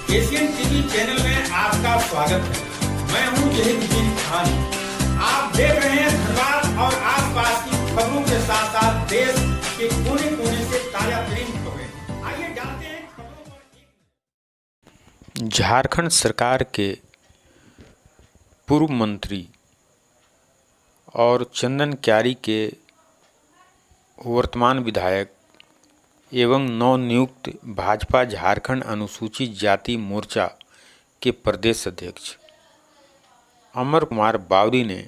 Asian TV channel में आपका स्वागत है। मैं हूं जहीरुद्दीन खान। आप देख रहे हैं धनबाद और आसपास की खबरों के साथ साथ देश के कोने कोने से ताजा तरीन खबरें। आइए जानते हैं खबरों पर। झारखंड सरकार के पूर्व मंत्री और चंदन क्यारी के वर्तमान विधायक एवं नवनियुक्त भाजपा झारखंड अनुसूचित जाति मोर्चा के प्रदेश अध्यक्ष अमर कुमार बावरी ने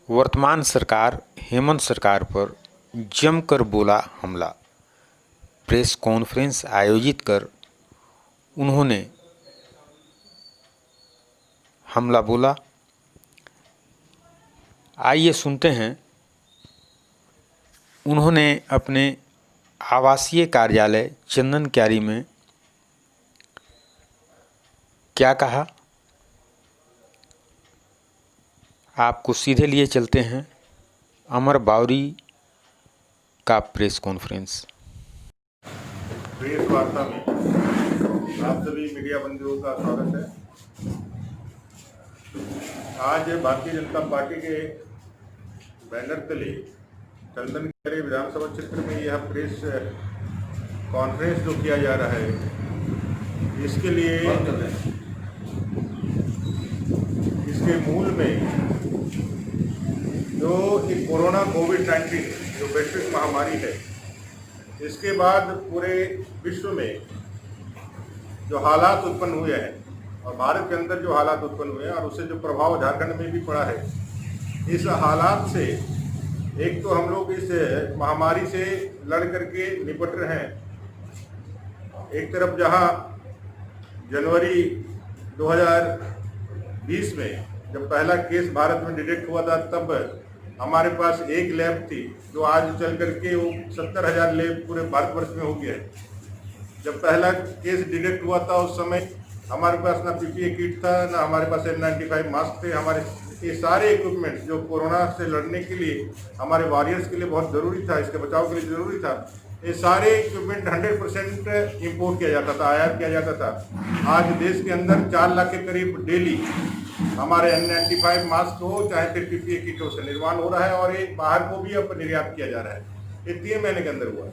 वर्तमान सरकार हेमंत सरकार पर जमकर बोला हमला। प्रेस कॉन्फ्रेंस आयोजित कर उन्होंने हमला बोला। आइए सुनते हैं उन्होंने अपने आवासीय कार्यालय चंदन क्यारी में क्या कहा। आपको सीधे लिए चलते हैं अमर बावरी का प्रेस कॉन्फ्रेंस। प्रेस वार्ता में आप सभी मीडिया बंधुओं का स्वागत है। आज भारतीय जनता पार्टी के बैनर तले चंदन क्यारी विधानसभा क्षेत्र में यह प्रेस कॉन्फ्रेंस जो किया जा रहा है, इसके लिए इसके मूल में जो एक कोरोना कोविड-19 जो वैश्विक महामारी है, इसके बाद पूरे विश्व में जो हालात उत्पन्न हुए हैं और भारत के अंदर जो हालात उत्पन्न हुए हैं और उससे जो प्रभाव झारखंड में भी पड़ा है, इस हालात से एक तो हम लोग इस महामारी से लड़ करके निपट रहे हैं। एक तरफ जहां जनवरी 2020 में जब पहला केस भारत में डिटेक्ट हुआ था, तब हमारे पास एक लैब थी जो आज चल करके वो 70,000 लैब पूरे भारतवर्ष में हो गया है। जब पहला केस डिटेक्ट हुआ था उस समय हमारे पास ना पीपीई किट था, ना हमारे पास N95 मास्क थे। हमारे ये सारे इक्विपमेंट्स जो कोरोना से लड़ने के लिए हमारे वॉरियर्स के लिए बहुत ज़रूरी था, इसके बचाव के लिए ज़रूरी था, ये सारे इक्विपमेंट 100% इम्पोर्ट किया जाता था, आयात किया जाता था। आज देश के अंदर 4 लाख के करीब डेली हमारे N95 मास्क हो चाहे फिर पीपीई किट हो से निर्माण हो रहा है और ये बाहर को भी अब निर्यात किया जा रहा है। ये 3 महीने के अंदर हुआ।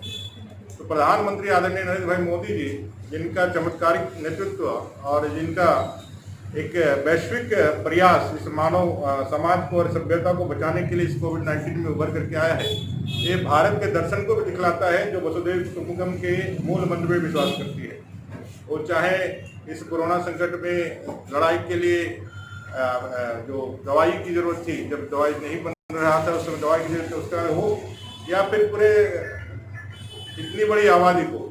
तो प्रधानमंत्री आदरणीय नरेंद्र भाई मोदी जी, जिनका चमत्कारिक नेतृत्व और जिनका एक वैश्विक प्रयास इस मानव समाज को और सभ्यता को बचाने के लिए इस कोविड-19 में उभर करके आया है, ये भारत के दर्शन को भी दिखलाता है जो वसुधैव कुटुंबकम के मूल मंत्र में विश्वास करती है। वो चाहे इस कोरोना संकट में लड़ाई के लिए जो दवाई की जरूरत थी, जब दवाई नहीं बन रहा था उस समय दवाई की जरूरत उसका हो, या फिर पूरे इतनी बड़ी आबादी को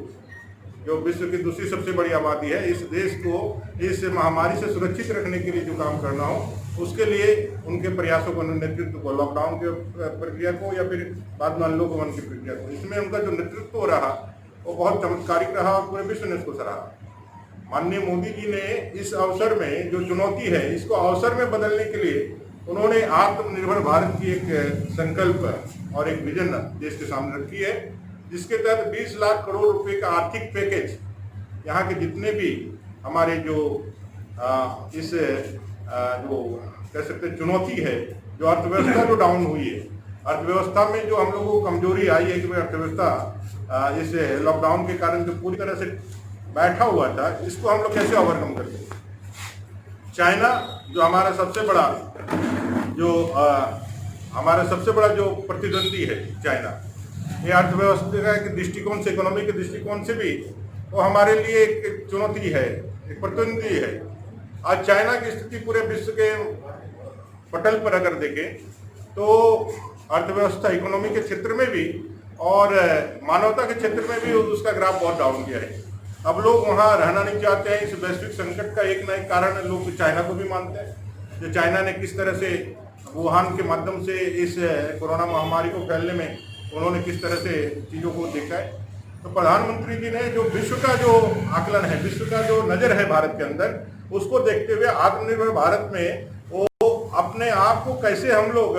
जो विश्व की दूसरी सबसे बड़ी आबादी है, इस देश को इस महामारी से सुरक्षित रखने के लिए जो काम करना हो, उसके लिए उनके प्रयासों को, नेतृत्व को, लॉकडाउन के प्रक्रिया को या फिर बाद में अनलॉकडाउन की प्रक्रिया को, इसमें उनका जो नेतृत्व रहा वो बहुत चमत्कारिक रहा और पूरे विश्व ने इसको सराहा। माननीय मोदी जी ने इस अवसर में जो चुनौती है इसको अवसर में बदलने के लिए उन्होंने आत्मनिर्भर भारत की एक संकल्प और एक विजन देश के सामने रखी है, जिसके तहत 20 लाख करोड़ रुपए का आर्थिक पैकेज यहाँ के जितने भी हमारे जो इस जो कह सकते चुनौती है, जो अर्थव्यवस्था जो डाउन हुई है, अर्थव्यवस्था में जो हम लोगों को कमजोरी आई है कि अर्थव्यवस्था इस लॉकडाउन के कारण जो पूरी तरह से बैठा हुआ था, इसको हम लोग कैसे ओवरकम कर सकते। चाइना जो हमारा सबसे बड़ा जो प्रतिद्वंदी है, चाइना ये अर्थव्यवस्था के दृष्टिकोण से, इकोनॉमी के दृष्टिकोण से भी वो हमारे लिए एक चुनौती है, एक प्रतिद्वंदी है। आज चाइना की स्थिति पूरे विश्व के पटल पर अगर देखें तो अर्थव्यवस्था, इकोनॉमी के क्षेत्र में भी और मानवता के क्षेत्र में भी उसका ग्राफ बहुत डाउन गया है। अब लोग वहाँ रहना नहीं चाहते हैं। इस वैश्विक संकट का एक न एक कारण लोग चाइना को भी मानते हैं। जो चाइना ने किस तरह से वुहान के माध्यम से इस कोरोना महामारी को फैलने में उन्होंने किस तरह से चीज़ों को देखा है। तो प्रधानमंत्री जी ने जो विश्व का जो आकलन है, विश्व का जो नज़र है भारत के अंदर, उसको देखते हुए आत्मनिर्भर भारत में वो अपने आप को कैसे हम लोग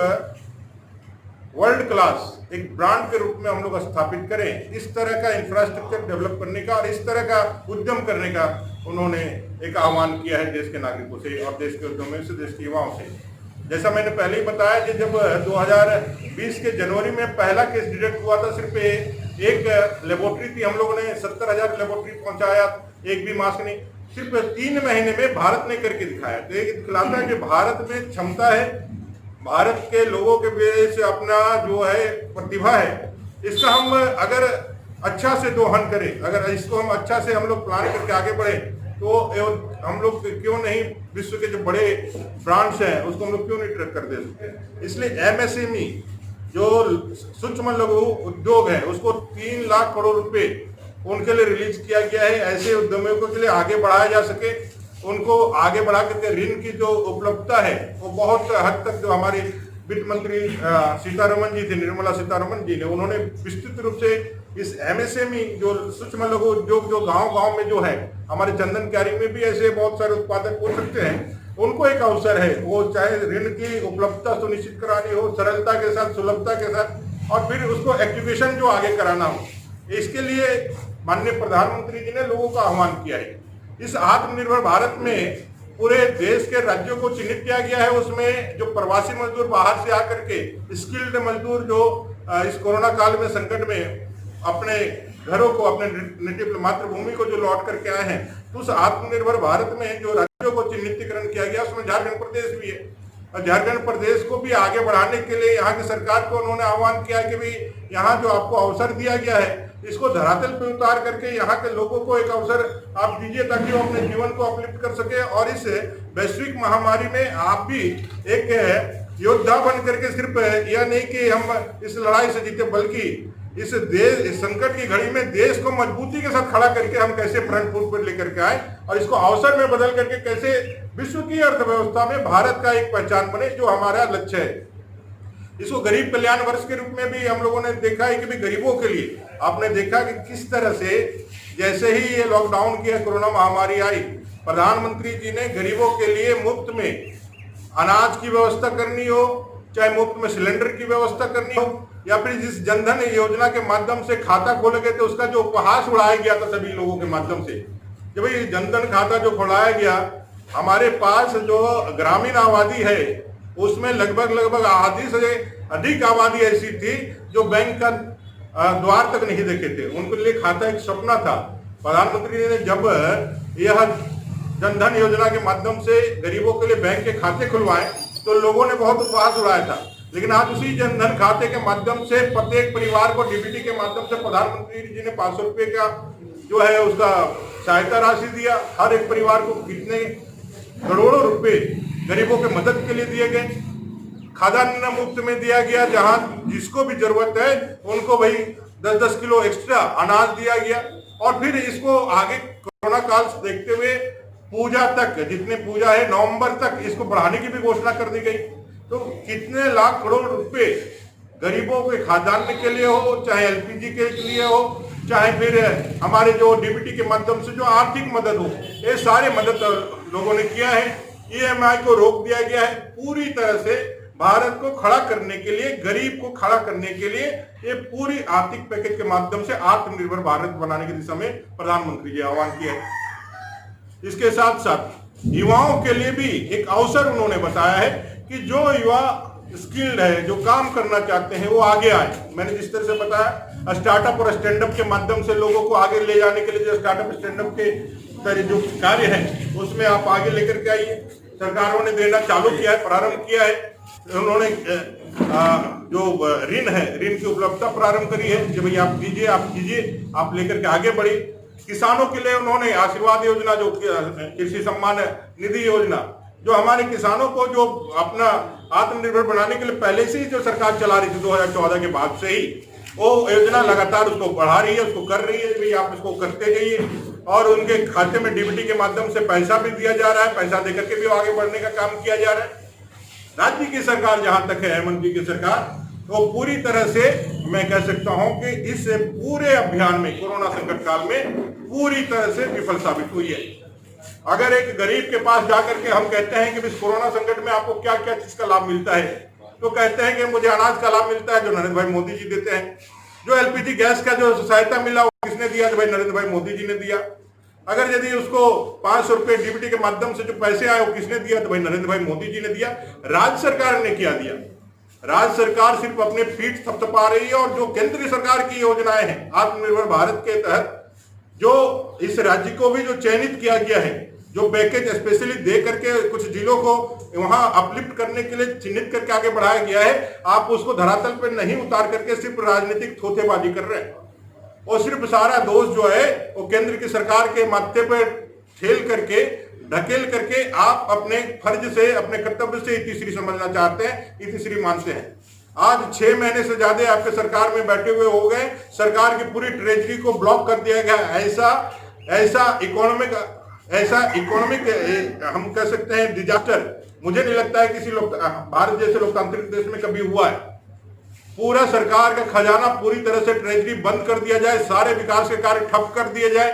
वर्ल्ड क्लास एक ब्रांड के रूप में हम लोग स्थापित करें, इस तरह का इंफ्रास्ट्रक्चर डेवलप करने का और इस तरह का उद्यम करने का उन्होंने एक आह्वान किया है देश के नागरिकों से और देश के उद्यमियों से, देश के युवाओं से। जैसा मैंने पहले ही बताया कि जब 2020 के जनवरी में पहला केस डिटेक्ट हुआ था, सिर्फ एक लेबोरेटरी थी, हम लोगों ने 70,000 लेबोरेटरी पहुंचाया, एक भी मास्क नहीं, सिर्फ 3 महीने में भारत ने करके दिखाया। तो ये दिखलाता है कि भारत में क्षमता है, भारत के लोगों के बीच अपना जो है प्रतिभा है, इसका हम अगर अच्छा से दोहन करें, अगर इसको हम अच्छा से हम लोग प्लान करके आगे बढ़े तो हम लोग क्यों नहीं विश्व के जो बड़े ब्रांड्स हैं उसको हम लोग क्यों नहीं ट्रैक कर दे सकते। इसलिए एमएसएमई जो सूक्ष्म लघु उद्योग है उसको 3 लाख करोड़ रुपए उनके लिए रिलीज किया गया है। ऐसे उद्यमियों के लिए आगे बढ़ाया जा सके, उनको आगे बढ़ा करके ऋण की जो उपलब्धता है वो बहुत हद तक जो हमारी वित्त मंत्री सीतारमन जी थे, निर्मला सीतारमन जी ने, उन्होंने विस्तृत रूप से इस एमएसएमई जो सूक्ष्म लघु उद्योग जो गांव-गांव में जो है, हमारे चंदन क्यारी में भी ऐसे बहुत सारे उत्पादक हो सकते हैं, उनको एक अवसर है, वो चाहे ऋण की उपलब्धता सुनिश्चित करानी हो सरलता के साथ, सुलभता के साथ, और फिर उसको एजुकेशन जो आगे कराना हो, इसके लिए माननीय प्रधानमंत्री जी ने लोगों का आह्वान किया है। इस आत्मनिर्भर भारत में पूरे देश के राज्यों को चिन्हित किया गया है। उसमें जो प्रवासी मजदूर बाहर से आकर के स्किल्ड मजदूर जो इस कोरोना काल में संकट में अपने घरों को, अपने नेटिव मातृभूमि को जो लौट करके आए हैं, तो उस आत्मनिर्भर भारत में जो राज्यों को चिन्हितीकरण किया गया उसमें झारखंड प्रदेश भी है। और झारखंड प्रदेश को भी आगे बढ़ाने के लिए यहाँ की सरकार को उन्होंने आह्वान किया कि भाई यहाँ जो आपको अवसर दिया गया है इसको धरातल पे उतार करके यहाँ के लोगों को एक अवसर आप दीजिए ताकि वो अपने जीवन को अपलिफ्ट कर सके और इस वैश्विक महामारी में आप भी एक योद्धा बन करके सिर्फ यह नहीं कि हम इस लड़ाई से जीते, बल्कि इस संकट की घड़ी में देश को मजबूती के साथ खड़ा करके हम कैसे फ्रंट फुट पर लेकर के आए और इसको अवसर में बदल करके कैसे विश्व की अर्थव्यवस्था में भारत का एक पहचान बने, जो हमारा लक्ष्य है। इसको गरीब कल्याण वर्ष के रूप में भी हम लोगों ने देखा है कि भी गरीबों के लिए आपने देखा कि किस तरह से जैसे ही ये लॉकडाउन की कोरोना महामारी आई, प्रधानमंत्री जी ने गरीबों के लिए मुफ्त में अनाज की व्यवस्था करनी हो, चाहे मुफ्त में सिलेंडर की व्यवस्था करनी हो, या फिर जिस जनधन योजना के माध्यम से खाता खोले गए थे उसका जो उपहास उड़ाया गया था सभी लोगों के माध्यम से, जब ये जनधन खाता जो खोलाया गया, हमारे पास जो ग्रामीण आबादी है उसमें लगभग आधी से अधिक आबादी ऐसी थी जो बैंक का द्वार तक नहीं देखे थे, उनके लिए खाता एक सपना था। प्रधानमंत्री ने जब यह जनधन योजना के माध्यम से गरीबों के लिए बैंक के खाते खुलवाए तो लोगों ने बहुत उपहास उड़ाया था, लेकिन आज उसी जनधन खाते के माध्यम से प्रत्येक परिवार को डीबीटी के माध्यम से प्रधानमंत्री जी ने 500 रुपये का जो है उसका सहायता राशि दिया। हर एक परिवार को कितने करोड़ों रुपए गरीबों के मदद के लिए दिए गए। खाद्यान्न मुफ्त में दिया गया, जहां जिसको भी जरूरत है उनको भाई 10-10 किलो एक्स्ट्रा अनाज दिया गया। और फिर इसको आगे कोरोना काल से देखते हुए पूजा तक, जितने पूजा है नवंबर तक इसको बढ़ाने की भी घोषणा कर दी गई। तो कितने लाख करोड़ रुपए गरीबों के खाद्यान्न के लिए हो, चाहे एलपीजी के लिए हो, चाहे फिर हमारे जो डीबीटी के माध्यम से जो आर्थिक मदद हो, ये सारे मदद लोगों ने किया है। ईएमआई को रोक दिया गया है। पूरी तरह से भारत को खड़ा करने के लिए, गरीब को खड़ा करने के लिए ये पूरी आर्थिक पैकेज के माध्यम से आत्मनिर्भर भारत बनाने की दिशा में प्रधानमंत्री जी आह्वान किया है। इसके साथ साथ युवाओं के लिए भी एक अवसर उन्होंने बताया है कि जो युवा स्किल्ड है, जो काम करना चाहते हैं, वो आगे आए। मैंने जिस तरह से बताया स्टार्टअप और स्टैंड अप के माध्यम से लोगों को आगे ले जाने के लिए जो स्टार्टअप स्टैंड अप के जो कार्य है उसमें आप आगे लेकर के आइए। सरकारों ने देना चालू किया है, प्रारंभ किया है। उन्होंने जो ऋण है, ऋण की उपलब्धता प्रारंभ करी है कि भाई आप दीजिए, आप कीजिए, आप लेकर के आगे बढ़िए। किसानों के लिए उन्होंने आशीर्वाद योजना, जो कृषि सम्मान निधि योजना, जो हमारे किसानों को जो अपना आत्मनिर्भर बनाने के लिए पहले से ही जो सरकार चला रही थी 2014 के बाद से ही, वो योजना लगातार उसको बढ़ा रही है, उसको कर रही है। भाई आप इसको करते जाइए और उनके खाते में डीबीटी के माध्यम से पैसा भी दिया जा रहा है, पैसा देकर के भी आगे बढ़ने का काम किया जा रहा है। राज्य की सरकार जहां तक है, हेमंत जी की सरकार, तो पूरी तरह से मैं कह सकता हूं कि इस पूरे अभियान में, कोरोना संकट काल में पूरी तरह से विफल साबित हुई है। अगर एक गरीब के पास जाकर के हम कहते हैं कि इस कोरोना संकट में आपको क्या क्या चीज का लाभ मिलता है, तो कहते हैं कि मुझे अनाज का लाभ मिलता है जो नरेंद्र भाई मोदी जी देते हैं। जो एलपीजी गैस का जो सहायता मिला वो किसने दिया? तो भाई नरेंद्र भाई मोदी जी ने दिया। अगर यदि उसको 500 रुपए डीबीटी के माध्यम से जो पैसे आए वो किसने दिया? तो भाई नरेंद्र भाई मोदी जी ने दिया। राज्य सरकार ने क्या दिया? राज्य सरकार सिर्फ अपने पीठ थपथपा रही है। और जो केंद्र सरकार की योजनाएं हैं आत्मनिर्भर भारत के तहत, जो इस राज्य को भी जो चयनित किया गया है, जो पैकेज स्पेशली दे करके कुछ जिलों को वहां अपलिफ्ट करने के लिए चिन्हित करके आगे बढ़ाया गया है, आप उसको धरातल पर नहीं उतार करके सिर्फ राजनीतिक थोथेबाजी कर रहे हैं। और सिर्फ सारा दोष जो है वो केंद्र की सरकार के माथे पर ठेल करके ढकेल करके आप अपने फर्ज से, अपने कर्तव्य से इतिश्री समझना चाहते हैं, इतिश्री मानते हैं। आज 6 महीने से ज्यादा आपके सरकार में बैठे हुए हो गए, सरकार की पूरी ट्रेजरी को ब्लॉक कर दिया गया। ऐसा इकोनॉमिक हम कह सकते हैं डिजास्टर मुझे नहीं लगता है किसी भारत जैसे लोकतांत्रिक देश में कभी हुआ है। पूरा सरकार का खजाना पूरी तरह से ट्रेजरी बंद कर दिया जाए, सारे विकास के कार्य ठप कर दिए जाए,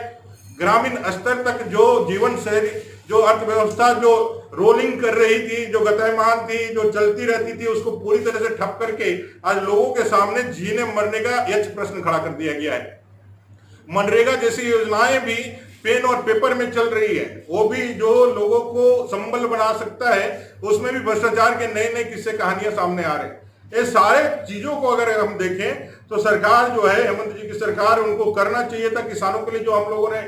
ग्रामीण स्तर तक जो जीवन शैली, जो अर्थव्यवस्था जो रोलिंग कर रही थी, जो गतिमान थी, जो चलती रहती थी, उसको पूरी तरह से ठप करके आज लोगों के सामने जीने मरने का यक्ष प्रश्न खड़ा कर दिया गया है। मनरेगा जैसी योजनाएं भी पेन और पेपर में चल रही है, वो भी जो लोगों को संबल बना सकता है, उसमें भी भ्रष्टाचार के नए नए किस्से कहानियां सामने आ रहे हैं। ये सारे चीजों को अगर हम देखें तो सरकार जो है, हेमंत जी की सरकार, उनको करना चाहिए था किसानों के लिए जो हम लोगों ने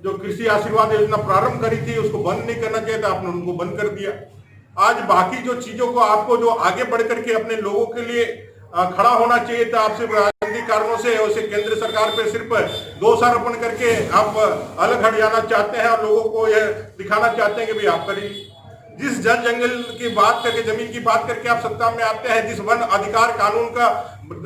जो कृषि आशीर्वाद योजना प्रारंभ करी थी उसको बंद नहीं करना चाहिए था, आपने उनको बंद कर दिया। आज बाकी जो चीजों को आपको जो आगे बढ़ करके अपने लोगों के लिए खड़ा होना चाहिए था, आप सिर्फ राजनीतिक कारणों से उसे केंद्र सरकार पे सिर्फ दोषारोपण करके आप अलग हट जाना चाहते हैं और लोगों को यह दिखाना चाहते हैं कि भाई आप करिए। जिस जल जंगल की बात करके, जमीन की बात करके आप सत्ता में आते हैं, जिस वन अधिकार कानून का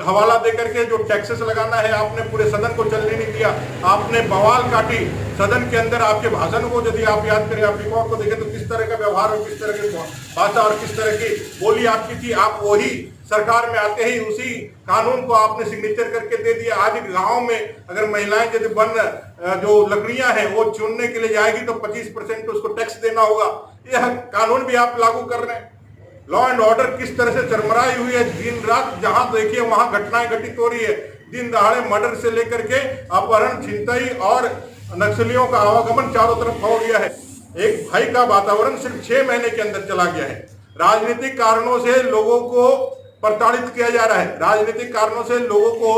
हवाला दे करके जो टैक्सेस लगाना है, आपने पूरे सदन को चलने नहीं दिया, आपने बवाल काटी सदन के अंदर। आपके भाषण को यदि आप याद करें, आप रिकॉर्ड को देखें तो किस तरह का व्यवहार और किस तरह की भाषा और किस तरह की बोली आपकी थी। आप वही सरकार में आते ही उसी कानून को आपने सिग्नेचर करके दे दिया। आज गांव में अगर महिलाएं यदि वन जो लकड़ियां हैं वो चुनने के लिए जाएगी तो 25% उसको टैक्स देना होगा। यह कानून भी आप लागू कर रहे हैं। लॉ एंड ऑर्डर किस तरह से चरमराई हुई है, दिन रात जहां देखिए वहां घटनाएं घटित हो रही है। दिन दहाड़े मर्डर से लेकर के अपहरण, छिनतई और नक्सलियों का आवागमन चारों तरफ हो गया है। एक भय का वातावरण सिर्फ 6 महीने के अंदर चला गया है। राजनीतिक कारणों से लोगों को प्रताड़ित किया जा रहा है। राजनीतिक कारणों से लोगों को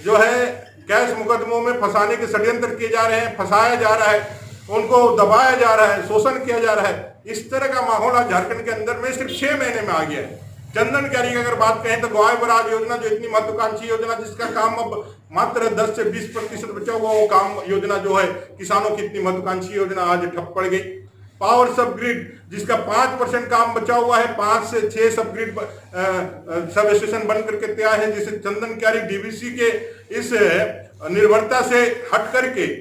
जो है कैश मुकदमों में फंसाने के षड्यंत्र किए जा रहे हैं, फंसाया जा रहा है, उनको दबाया जा रहा है, शोषण किया जा रहा है। इस तरह का माहौल आज झारखंड के अंदर में सिर्फ 6 महीने में आ गया है। चंदन कैरी की अगर बात करें तो ग्वाय बराज योजना जो इतनी महत्वाकांक्षी योजना, जिसका काम अब मात्र 10 से 20% बचा हुआ, वो काम योजना जो है किसानों की इतनी महत्वाकांक्षी योजना आज ठप पड़ गई। पावर सब ग्रिड जिसका 5% काम बचा हुआ है, 5 से 6 सब ग्रिड सब स्टेशन बन करके तैयार है, जिसे चंदन कैरी डीवीसी के इस निर्भरता से हट करके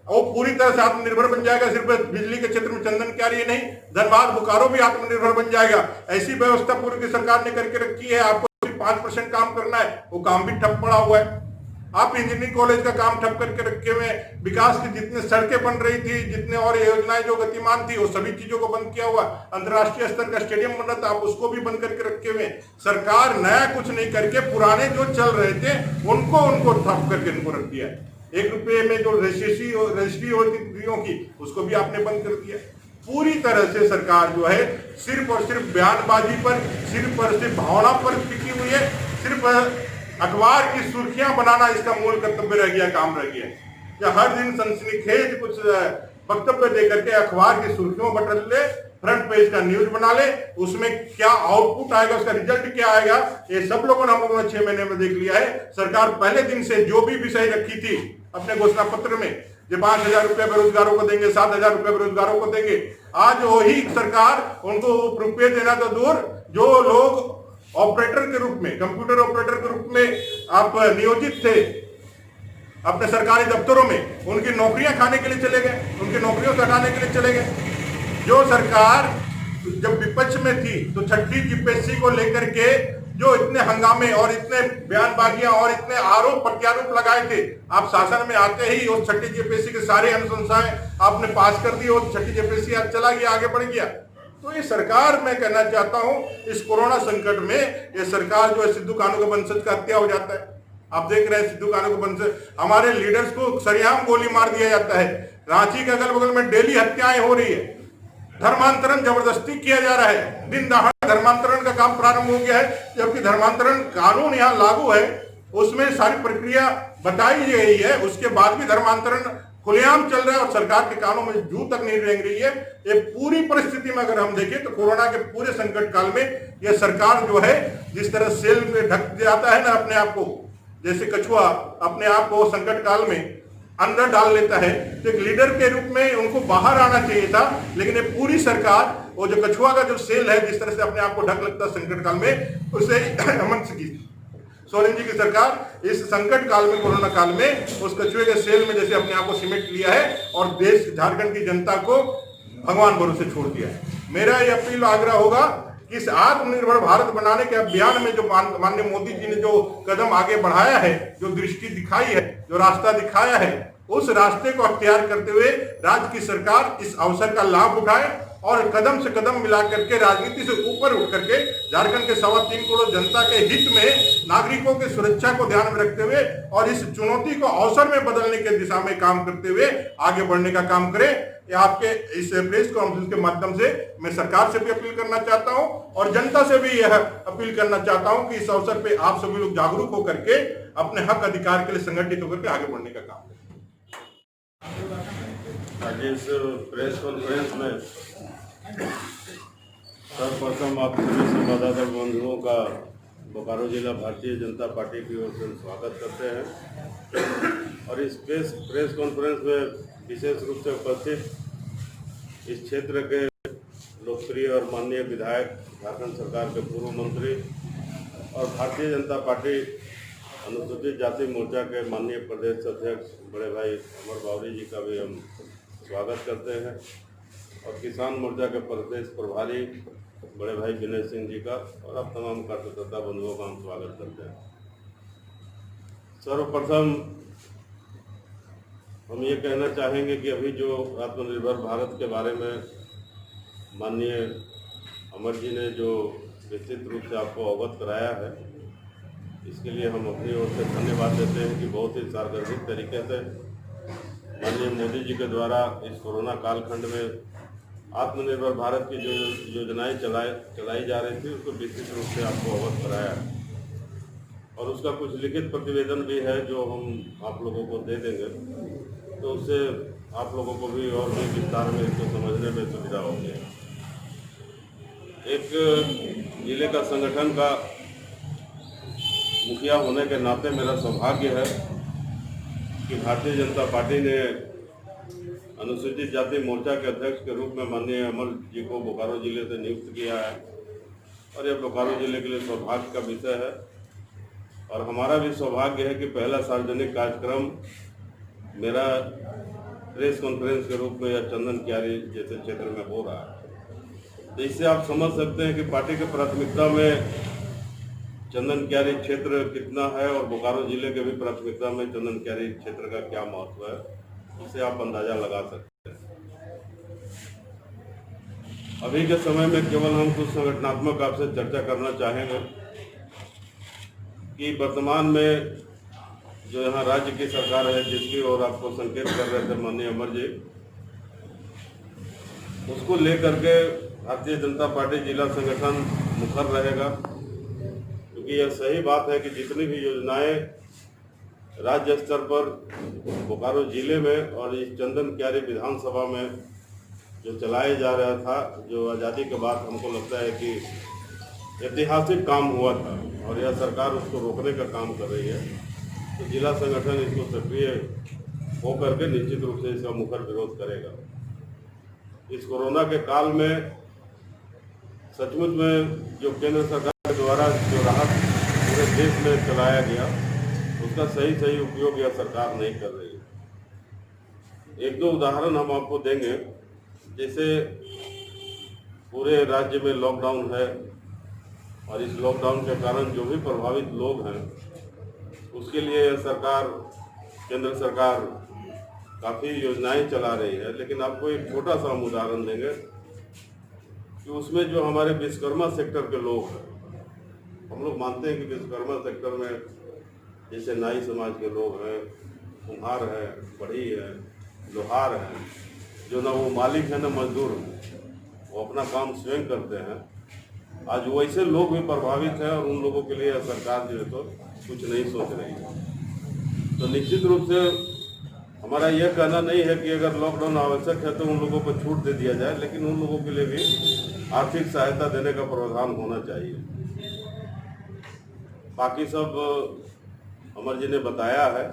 वो पूरी तरह से आत्मनिर्भर बन जाएगा। सिर्फ बिजली के क्षेत्र में चंदन कैरी नहीं, धनबाद बोकारो भी आत्मनिर्भर बन जाएगा। ऐसी व्यवस्था पूर्व की सरकार ने करके रखी है। आपको सिर्फ 5% काम करना है, वो काम भी ठप पड़ा हुआ है। आप इंजीनियरिंग कॉलेज का काम ठप करके रखे हुए, विकास की जितनी सड़कें बन रही थी, जितने और योजनाएं जो गतिमान थी, वो सभी चीजों को बंद किया हुआ। अंतर्राष्ट्रीय स्तर का स्टेडियम बन रहा था, आप उसको भी बंद करके रखे हुए। सरकार नया कुछ नहीं करके पुराने जो चल रहे थे उनको ठप करके उनको रख दिया। 1 रुपये में जो रजिस्ट्री होती की उसको भी आपने बंद कर दिया। पूरी तरह से सरकार जो है सिर्फ और सिर्फ बयानबाजी पर, सिर्फ और सिर्फ भावना पर टिकी हुई है। सिर्फ अखबार की सुर्खियां बनाना इसका मूल कर्तव्य रह गया, काम रह गया। या हर दिन सनसनीखेज कुछ वक्तव्य देकर के अखबार की सुर्खियों बटन ले, फ्रंट पेज का न्यूज बना ले, उसमें क्या आउटपुट आएगा, उसका रिजल्ट क्या आएगा, ये सब लोगों ने हम लोगों ने 6 महीने में देख लिया है। सरकार पहले दिन से जो भी विषय रखी थी अपने घोषणा पत्र में, जो 5,000 रुपया बेरोजगारों को देंगे, 7,000 रुपया बेरोजगारों को देंगे, आज वही सरकार उनको रुपये देना तो दूर, जो लोग ऑपरेटर के रूप में, कंप्यूटर ऑपरेटर के रूप में आप नियोजित थे अपने सरकारी दफ्तरों में, उनकी नौकरियां खाने के लिए चले गए, उनकी नौकरियों से हटाने के लिए चले गए। जो सरकार जब विपक्ष में थी तो 6ठी जीपीएससी को लेकर के जो इतने हंगामे और इतने बयानबाजियां और इतने आरोप प्रत्यारोप लगाए थे, आप शासन में आते ही उस 6ठी जीपीएससी के सारे अनुशंसाएं आपने पास कर दी और 6ठी जीपीएससी आज चला गया, आगे बढ़ गया। तो ये सरकार, मैं कहना चाहता हूं, इस कोरोना संकट में ये सरकार जो है सिद्धू कानू के वंशज का हत्या हो जाता है। आप देख रहे हैं सिद्धू कानू के वंशज, हमारे लीडर्स को सरेआम गोली मार दिया जाता है। रांची के अगल बगल में डेली हत्याएं हो रही है, धर्मांतरण जबरदस्ती किया जा रहा है, दिन दहाड़े धर्मांतरण का काम प्रारंभ हो गया है, जबकि धर्मांतरण कानून यहाँ लागू है, उसमें सारी प्रक्रिया बताई गई है, उसके बाद भी धर्मांतरण खुलेआम चल रहा है और सरकार के कानों में जू तक नहीं रेंग रही है। ये पूरी परिस्थिति में अगर हम देखें तो कोरोना के पूरे संकट काल में यह सरकार जो है, जिस तरह सेल में ढक जाता है ना अपने आप को, जैसे कछुआ अपने आप को संकट काल में अंदर डाल लेता है, तो एक लीडर के रूप में उनको बाहर आना चाहिए था। लेकिन ये पूरी सरकार, वो जो कछुआ का जो सेल है, जिस तरह से अपने आप को ढक लगता है संकट काल में, उसे हेमंत सोरेन जी की सरकार इस संकट काल में, कोरोना काल में, उस कछुए के सेल में जैसे अपने आप को सिमट लिया है और देश, झारखंड की जनता को भगवान भरोसे छोड़ दिया है। मेरा ये अपील आग्रह होगा कि इस आत्मनिर्भर भारत बनाने के अभियान में जो माननीय मोदी जी ने जो कदम आगे बढ़ाया है, जो दृष्टि दिखाई है, जो रास्ता दिखाया है, उस रास्ते को अख्तियार करते हुए राज्य की सरकार इस अवसर का लाभ उठाए और कदम से कदम मिला करके राजनीति से ऊपर उठ करके झारखंड के 3.25 करोड़ जनता के हित में, नागरिकों की सुरक्षा को ध्यान में रखते हुए और इस चुनौती को अवसर में बदलने के दिशा में काम करते हुए आगे बढ़ने का काम करें। ये आपके इस प्रेस कॉन्फ्रेंस के माध्यम से मैं सरकार से भी अपील करना चाहता हूं और जनता से भी यह अपील करना चाहता हूं कि इस अवसर पे आप सभी लोग जागरूक होकर के अपने हक अधिकार के लिए संगठित होकर के आगे बढ़ने का काम करें। आज इस प्रेस कॉन्फ्रेंस में सर्वप्रथम आप सभी संवाददाता बंधुओं का बोकारो जिला भारतीय जनता पार्टी की ओर से स्वागत करते हैं और इस प्रेस कॉन्फ्रेंस में विशेष रूप से उपस्थित इस क्षेत्र के लोकप्रिय और माननीय विधायक, झारखंड सरकार के पूर्व मंत्री और भारतीय जनता पार्टी अनुसूचित जाति मोर्चा के माननीय प्रदेश अध्यक्ष बड़े भाई अमर बावरी जी का भी हम स्वागत करते हैं और किसान मोर्चा के प्रदेश प्रभारी बड़े भाई विनय सिंह जी का और आप तमाम कार्यकर्ता बंधुओं का हम स्वागत करते हैं। सर्वप्रथम हम ये कहना चाहेंगे कि अभी जो आत्मनिर्भर भारत के बारे में माननीय अमर जी ने जो विस्तृत रूप से आपको अवगत कराया है, इसके लिए हम अपनी ओर से धन्यवाद देते हैं कि बहुत ही सार्वजनिक तरीके से माननीय मोदी जी के द्वारा इस कोरोना कालखंड में आत्मनिर्भर भारत की जो योजनाएं चलाई जा रही थी, उसको विस्तृत रूप से आपको अवगत कराया है और उसका कुछ लिखित प्रतिवेदन भी है जो हम आप लोगों को दे देंगे, तो उससे आप लोगों को भी और भी विस्तार में इसको समझने में सुविधा होगी। एक जिले का संगठन का मुखिया होने के नाते मेरा सौभाग्य है कि भारतीय जनता पार्टी ने अनुसूचित जाति मोर्चा के अध्यक्ष के रूप में माननीय अमर जी को बोकारो जिले से नियुक्त किया है और यह बोकारो जिले के लिए सौभाग्य का विषय है और हमारा भी सौभाग्य है कि पहला सार्वजनिक कार्यक्रम मेरा प्रेस कॉन्फ्रेंस के रूप में या चंदन क्यारी जैसे क्षेत्र में हो रहा है। तो इससे आप समझ सकते हैं कि पार्टी की प्राथमिकता में चंदन क्यारी क्षेत्र कितना है और बोकारो जिले के भी प्राथमिकता में चंदन क्यारी क्षेत्र का क्या महत्व है, इससे आप अंदाजा लगा सकते हैं। अभी के समय में केवल हम कुछ संगठनात्मक आपसे चर्चा करना चाहेंगे कि वर्तमान में जो यहाँ राज्य की सरकार है, जिसकी ओर आपको संकेत कर रहे थे माननीय अमर जी, उसको लेकर के भारतीय जनता पार्टी जिला संगठन मुखर रहेगा, क्योंकि यह सही बात है कि जितनी भी योजनाएं राज्य स्तर पर बोकारो जिले में और इस चंदन क्यारी विधानसभा में जो चलाया जा रहा था, जो आज़ादी के बाद हमको लगता है कि ऐतिहासिक काम हुआ था और यह सरकार उसको रोकने का काम कर रही है, तो जिला संगठन इसको सक्रिय होकर के निश्चित रूप से इसका मुखर विरोध करेगा। इस कोरोना के काल में सचमुच में जो केंद्र सरकार के द्वारा जो राहत पूरे देश में चलाया गया, उसका सही उपयोग यह सरकार नहीं कर रही है। एक दो उदाहरण हम आपको देंगे। जैसे पूरे राज्य में लॉकडाउन है और इस लॉकडाउन के कारण जो भी प्रभावित लोग हैं, उसके लिए यह सरकार, केंद्र सरकार काफ़ी योजनाएं चला रही है। लेकिन आपको एक छोटा सा हम उदाहरण देंगे कि उसमें जो हमारे विश्वकर्मा सेक्टर के लोग हैं, हम लोग मानते हैं कि विश्वकर्मा सेक्टर में जैसे नाई समाज के लोग हैं, कुम्हार है, बढ़ई है, लोहार है, जो ना वो मालिक है ना मजदूर है, वो अपना काम स्वयं करते हैं। आज वैसे लोग भी प्रभावित हैं और उन लोगों के लिए सरकार जो है तो कुछ नहीं सोच रही है। तो निश्चित रूप से हमारा यह कहना नहीं है कि अगर लॉकडाउन आवश्यक है तो उन लोगों को छूट दे दिया जाए, लेकिन उन लोगों के लिए भी आर्थिक सहायता देने का प्रावधान होना चाहिए। बाकी सब अमर जी ने बताया है।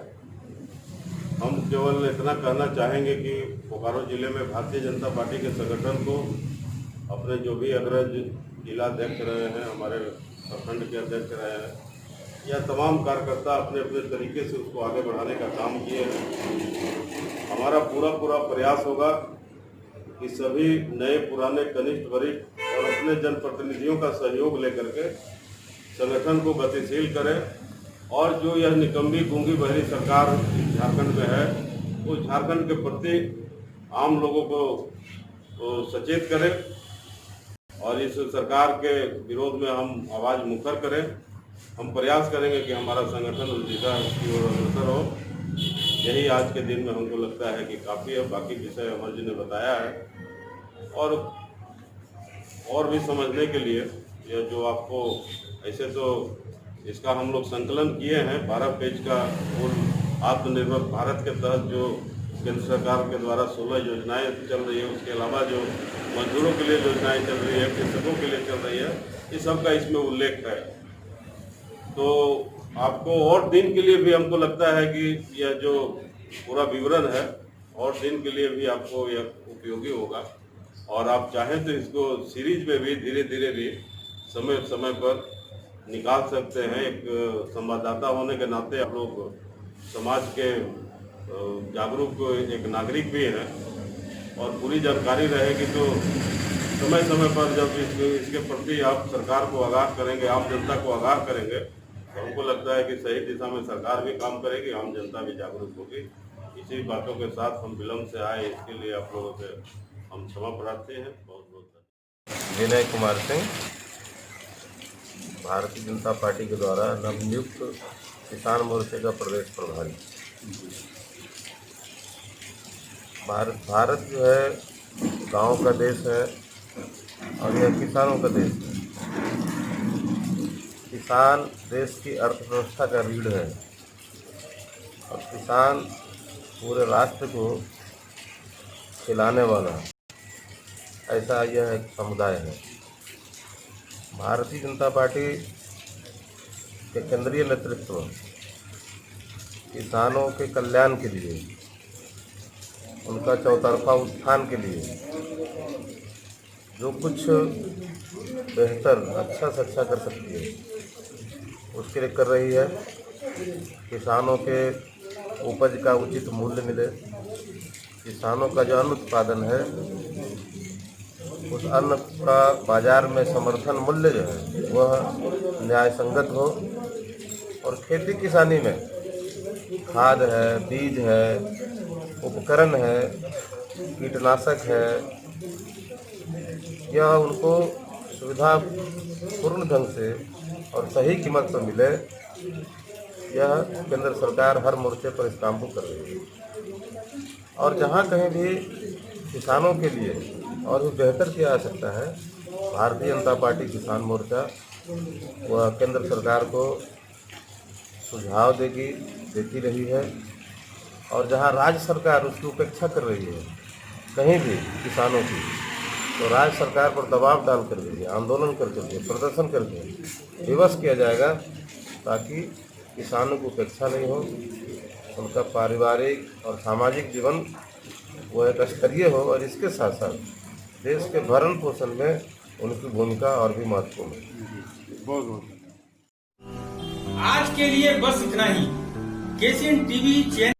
हम केवल इतना कहना चाहेंगे कि बोकारो जिले में भारतीय जनता पार्टी के संगठन को अपने जो भी अग्रज जिला अध्यक्ष रहे हैं, हमारे प्रखंड के अध्यक्ष रहे हैं, या तमाम कार्यकर्ता अपने अपने तरीके से उसको आगे बढ़ाने का काम किए हैं। हमारा पूरा प्रयास होगा कि सभी नए पुराने कनिष्ठ वरिष्ठ और अपने जनप्रतिनिधियों का सहयोग लेकर के संगठन को गतिशील करें और जो यह निकम्मी गूंगी बहरी सरकार झारखंड में है वो झारखंड के प्रति आम लोगों को सचेत करें और इस सरकार के विरोध में हम आवाज़ मुखर करें। हम प्रयास करेंगे कि हमारा संगठन उस दिशा की ओर अग्रसर हो। यही आज के दिन में हमको लगता है कि काफ़ी है। बाकी विषय अमर जी ने बताया है और भी समझने के लिए यह जो आपको ऐसे तो इसका हम लोग संकलन किए हैं 12 पेज का कुल आत्मनिर्भर भारत के तहत जो केंद्र सरकार के द्वारा 16 योजनाएं चल रही है, उसके अलावा जो मजदूरों के लिए योजनाएं चल रही है, कृषकों के लिए चल रही है, इस सब का इसमें उल्लेख है। तो आपको और दिन के लिए भी हमको लगता है कि यह जो पूरा विवरण है और दिन के लिए भी आपको यह उपयोगी होगा और आप चाहें तो इसको सीरीज में भी धीरे धीरे भी समय समय पर निकाल सकते हैं। एक संवाददाता होने के नाते आप लोग समाज के जागरूक एक नागरिक भी हैं और पूरी जानकारी रहेगी तो समय समय पर जब इसके प्रति आप सरकार को आगाह करेंगे, आम जनता को आगाह करेंगे, तो हमको लगता है कि सही दिशा में सरकार भी काम करेगी, आम जनता भी जागरूक होगी। इसी बातों के साथ हम विलम्ब से आए, इसके लिए आप लोगों से हम क्षमा प्रार्थी हैं। बहुत बहुत धन्यवाद। विनय कुमार सिंह, भारतीय जनता पार्टी के द्वारा नवनियुक्त किसान मोर्चे का प्रदेश प्रभारी। भारत जो है गांव का देश है और यह किसानों का देश है। किसान देश की अर्थव्यवस्था का रीढ़ है और किसान पूरे राष्ट्र को खिलाने वाला ऐसा यह एक समुदाय है। भारतीय जनता पार्टी के केंद्रीय नेतृत्व किसानों के कल्याण के लिए, उनका चौतरफा उत्थान के लिए जो कुछ बेहतर अच्छा से अच्छा कर सकती है उसके लिए कर रही है। किसानों के उपज का उचित मूल्य मिले, किसानों का जो अन्न उत्पादन है उस अन्न का बाजार में समर्थन मूल्य जो है वह न्याय संगत हो और खेती किसानी में खाद है, बीज है, उपकरण है, कीटनाशक है, यह उनको सुविधापूर्ण ढंग से और सही कीमत पर मिले। यह केंद्र सरकार हर मोर्चे पर इस काम को कर रही है और जहाँ कहीं भी किसानों के लिए और भी बेहतर किया जा सकता है, भारतीय जनता पार्टी किसान मोर्चा वह केंद्र सरकार को सुझाव देती रही है और जहां राज्य सरकार उसकी उपेक्षा कर रही है कहीं भी किसानों की, तो राज्य सरकार पर दबाव डाल करके, आंदोलन करके, प्रदर्शन करके विवश किया जाएगा ताकि किसानों की उपेक्षा नहीं हो, उनका पारिवारिक और सामाजिक जीवन वह एक स्तरीय हो और इसके साथ साथ देश के भरण पोषण में उनकी भूमिका और भी महत्वपूर्ण है। बहुत बहुत आज के लिए बस इतना ही। KCN TV channel